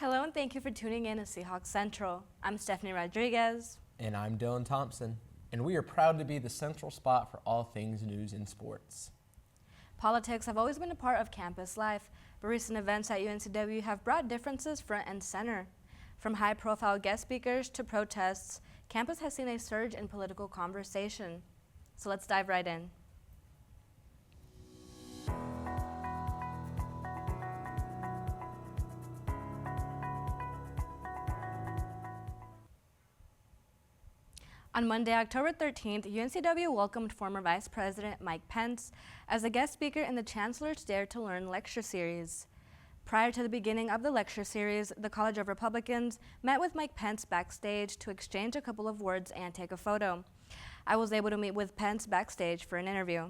Hello and thank you for tuning in to Seahawk Central. I'm Stephanie Rodriguez. And I'm Dylan Thompson. And we are proud to be the central spot for all things news and sports. Politics have always been a part of campus life, but recent events at UNCW have brought differences front and center. From high-profile guest speakers to protests, campus has seen a surge in political conversation. So let's dive right in. On Monday, October 13th, UNCW welcomed former Vice President Mike Pence as a guest speaker in the Chancellor's Dare to Learn lecture series. Prior to the beginning of the lecture series, the College of Republicans met with Mike Pence backstage to exchange a couple of words and take a photo. I was able to meet with Pence backstage for an interview.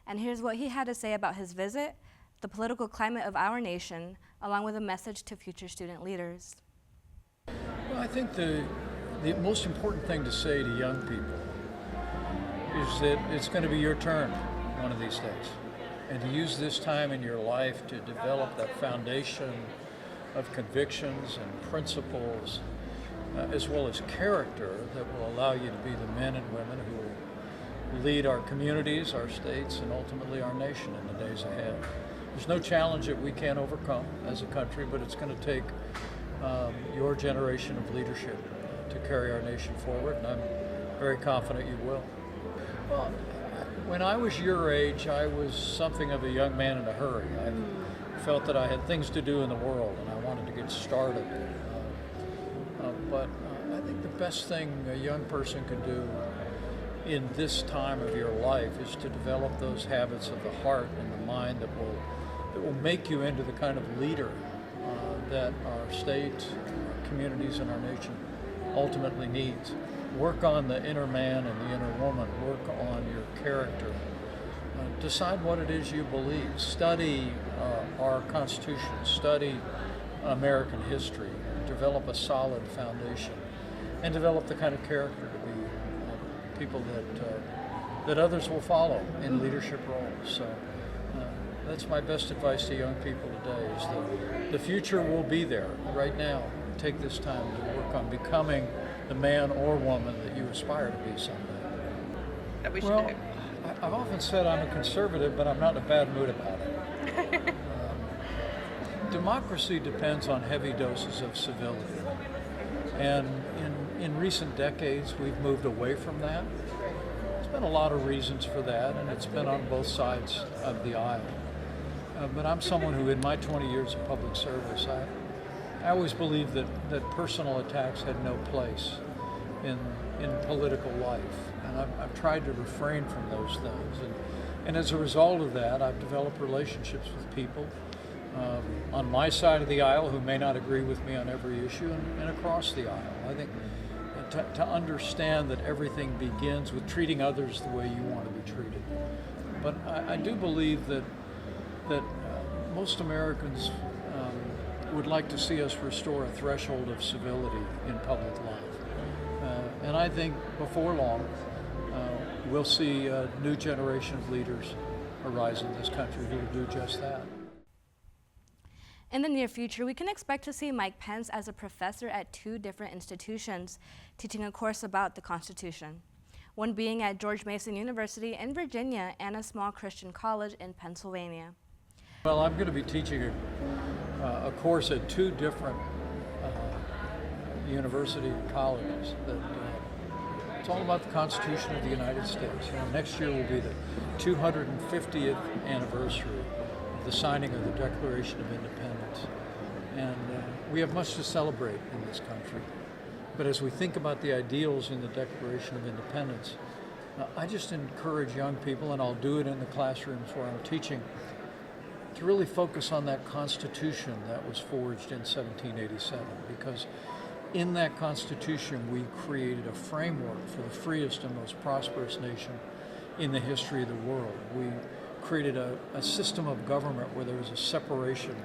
And here's what he had to say about his visit, the political climate of our nation, along with a message to future student leaders. Well, I think the most important thing to say to young people is that it's going to be your turn one of these days, and to use this time in your life to develop that foundation of convictions and principles, as well as character that will allow you to be the men and women who will lead our communities, our states, and ultimately our nation in the days ahead. There's no challenge that we can't overcome as a country, but it's going to take your generation of leadership to carry our nation forward, and I'm very confident you will. Well, when I was your age, I was something of a young man in a hurry. I felt that I had things to do in the world, and I wanted to get started. But I think the best thing a young person can do in this time of your life is to develop those habits of the heart and the mind that will make you into the kind of leader that our state, our communities, and our nation ultimately needs. Work on the inner man and the inner woman. Work on your character. Decide what it is you believe. Study our Constitution. Study American history. Develop a solid foundation, and develop the kind of character to be people that others will follow in leadership roles. So that's my best advice to young people today: is that the future will be there right now. Take this time to work on becoming the man or woman that you aspire to be someday. That we should Well, do. I've often said I'm a conservative, but I'm not in a bad mood about it. Democracy depends on heavy doses of civility. And in recent decades, we've moved away from that. There's been a lot of reasons for that, and it's been on both sides of the aisle. But I'm someone who, in my 20 years of public service, I always believed that personal attacks had no place in political life, and I've tried to refrain from those things. And as a result of that, I've developed relationships with people on my side of the aisle who may not agree with me on every issue, and across the aisle. I think to understand that everything begins with treating others the way you want to be treated. But I do believe that most Americans would like to see us restore a threshold of civility in public life. And I think before long, we'll see a new generation of leaders arise in this country who will do just that. In the near future, we can expect to see Mike Pence as a professor at two different institutions, teaching a course about the Constitution, one being at George Mason University in Virginia and a small Christian college in Pennsylvania. Well, I'm going to be teaching a course at two different university colleges. It's all about the Constitution of the United States. Next year will be the 250th anniversary of the signing of the Declaration of Independence. And we have much to celebrate in this country. But as we think about the ideals in the Declaration of Independence, I just encourage young people, and I'll do it in the classrooms where I'm teaching, to really focus on that Constitution that was forged in 1787, because in that Constitution we created a framework for the freest and most prosperous nation in the history of the world. We created a system of government where there was a separation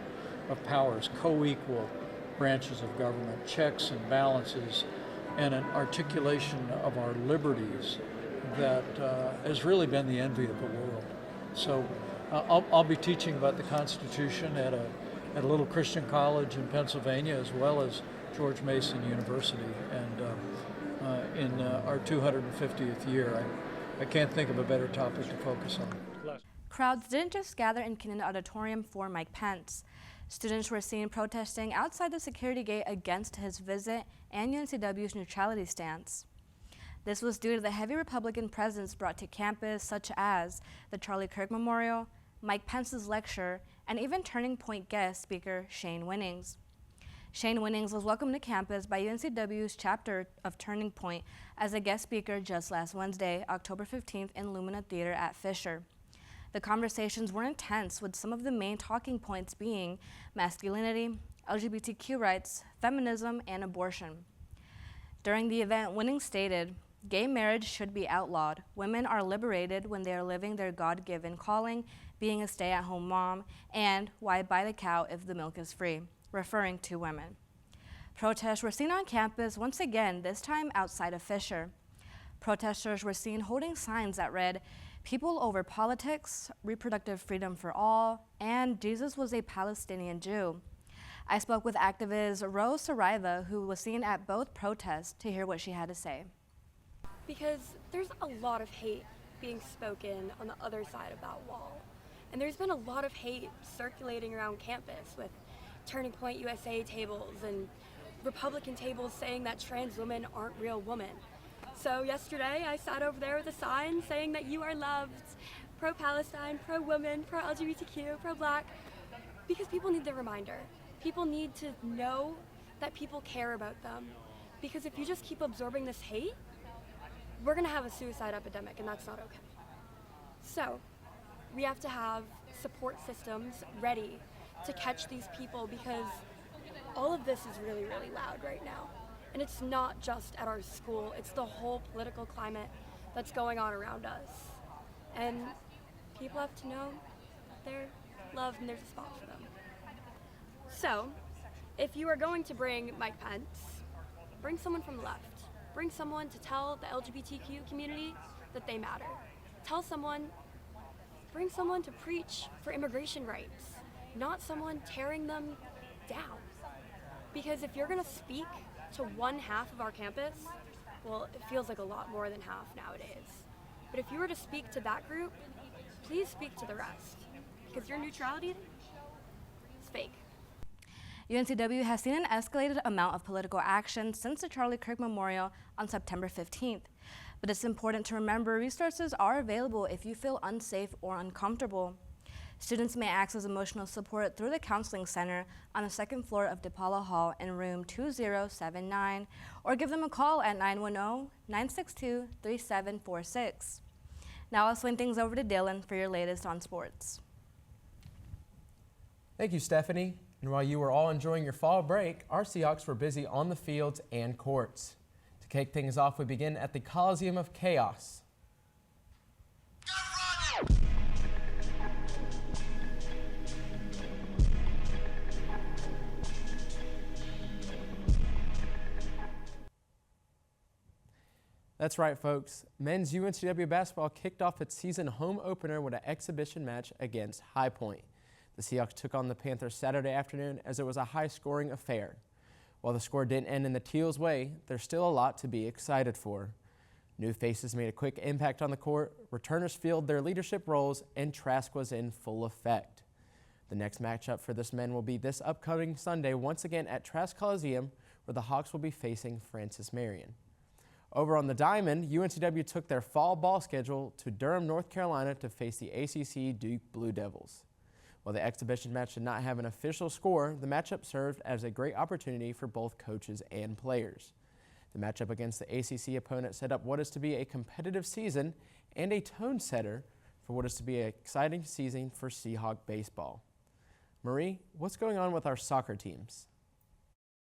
of powers, co-equal branches of government, checks and balances, and an articulation of our liberties that has really been the envy of the world. So I'll be teaching about the Constitution at at a little Christian college in Pennsylvania, as well as George Mason University, and in our 250th year. I can't think of a better topic to focus on. Crowds didn't just gather in Keenan Auditorium for Mike Pence. Students were seen protesting outside the security gate against his visit and UNCW's neutrality stance. This was due to the heavy Republican presence brought to campus, such as the Charlie Kirk Memorial, Mike Pence's lecture, and even Turning Point guest speaker Shane Winnings. Shane Winnings was welcomed to campus by UNCW's chapter of Turning Point as a guest speaker just last Wednesday, October 15th in Lumina Theater at Fisher. The conversations were intense, with some of the main talking points being masculinity, LGBTQ rights, feminism, and abortion. During the event, Winnings stated, "Gay marriage should be outlawed. Women are liberated when they are living their God-given calling, being a stay-at-home mom, and why buy the cow if the milk is free," referring to women. Protests were seen on campus once again, this time outside of Fisher. Protesters were seen holding signs that read, "People over politics, reproductive freedom for all, and Jesus was a Palestinian Jew." I spoke with activist Rose Saraiva, who was seen at both protests, to hear what she had to say. Because there's a lot of hate being spoken on the other side of that wall. And there's been a lot of hate circulating around campus with Turning Point USA tables and Republican tables saying that trans women aren't real women. So yesterday I sat over there with a sign saying that you are loved, pro-Palestine, pro-women, pro-LGBTQ, pro-black, because people need the reminder. People need to know that people care about them. Because if you just keep absorbing this hate, we're gonna have a suicide epidemic, and that's not okay. So we have to have support systems ready to catch these people, because all of this is really, really loud right now. And it's not just at our school, it's the whole political climate that's going on around us. And people have to know they're loved and there's a spot for them. So, if you are going to bring Mike Pence, bring someone from the left. Bring someone to tell the LGBTQ community that they matter. Bring someone to preach for immigration rights, not someone tearing them down. Because if you're gonna speak to one half of our campus, well, it feels like a lot more than half nowadays. But if you were to speak to that group, please speak to the rest. Because your neutrality is fake. UNCW has seen an escalated amount of political action since the Charlie Kirk Memorial on September 15th. But it's important to remember resources are available if you feel unsafe or uncomfortable. Students may access emotional support through the Counseling Center on the second floor of DePaula Hall in room 2079, or give them a call at 910-962-3746. Now I'll swing things over to Dylan for your latest on sports. Thank you, Stephanie. And while you were all enjoying your fall break, our Seahawks were busy on the fields and courts. To kick things off, we begin at the Coliseum of Chaos. That's right, folks. Men's UNCW basketball kicked off its season home opener with an exhibition match against High Point. The Seahawks took on the Panthers Saturday afternoon as it was a high-scoring affair. While the score didn't end in the Teals' way, there's still a lot to be excited for. New faces made a quick impact on the court, returners filled their leadership roles, and Trask was in full effect. The next matchup for this men will be this upcoming Sunday, once again at Trask Coliseum, where the Hawks will be facing Francis Marion. Over on the Diamond, UNCW took their fall ball schedule to Durham, North Carolina to face the ACC Duke Blue Devils. While the exhibition match did not have an official score, the matchup served as a great opportunity for both coaches and players. The matchup against the ACC opponent set up what is to be a competitive season and a tone setter for what is to be an exciting season for Seahawk baseball. Marie, what's going on with our soccer teams?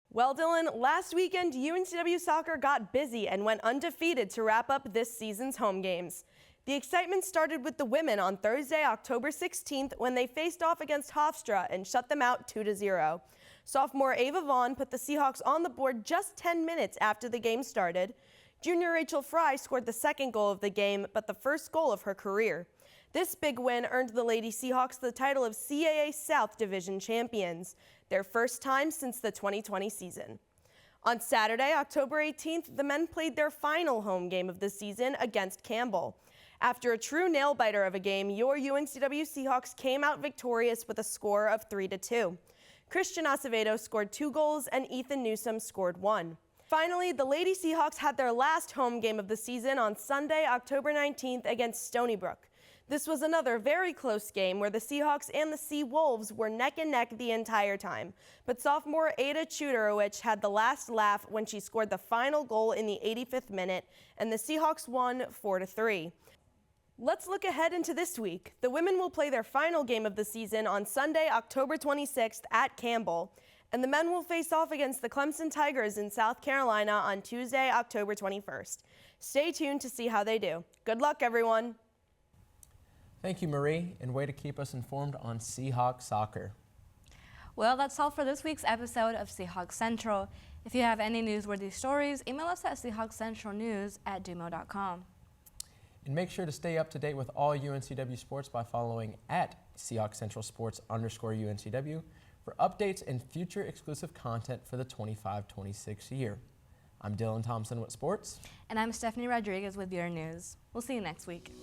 Well, Dylan, last weekend, UNCW soccer got busy and went undefeated to wrap up this season's home games. The excitement started with the women on Thursday, October 16th, when they faced off against Hofstra and shut them out 2-0. Sophomore Ava Vaughn put the Seahawks on the board just 10 minutes after the game started. Junior Rachel Fry scored the second goal of the game, but the first goal of her career. This big win earned the Lady Seahawks the title of CAA South Division champions, their first time since the 2020 season. On Saturday, October 18th, the men played their final home game of the season against Campbell. After a true nail-biter of a game, your UNCW Seahawks came out victorious with a score of 3-2. Christian Acevedo scored 2 goals and Ethan Newsom scored 1. Finally, the Lady Seahawks had their last home game of the season on Sunday, October 19th against Stony Brook. This was another very close game where the Seahawks and the Sea Wolves were neck and neck the entire time. But sophomore Ada Chuderowicz had the last laugh when she scored the final goal in the 85th minute, and the Seahawks won 4-3. Let's look ahead into this week. The women will play their final game of the season on Sunday, October 26th at Campbell, and the men will face off against the Clemson Tigers in South Carolina on Tuesday, October 21st. Stay tuned to see how they do. Good luck, everyone. Thank you, Marie, and way to keep us informed on Seahawk soccer. Well, that's all for this week's episode of Seahawk Central. If you have any newsworthy stories, email us at seahawkcentralnews@gmail.com. And make sure to stay up to date with all UNCW sports by following at Seahawk Central Sports _UNCW for updates and future exclusive content for the 25-26 year. I'm Dylan Thompson with sports. And I'm Stephanie Rodriguez with your news. We'll see you next week.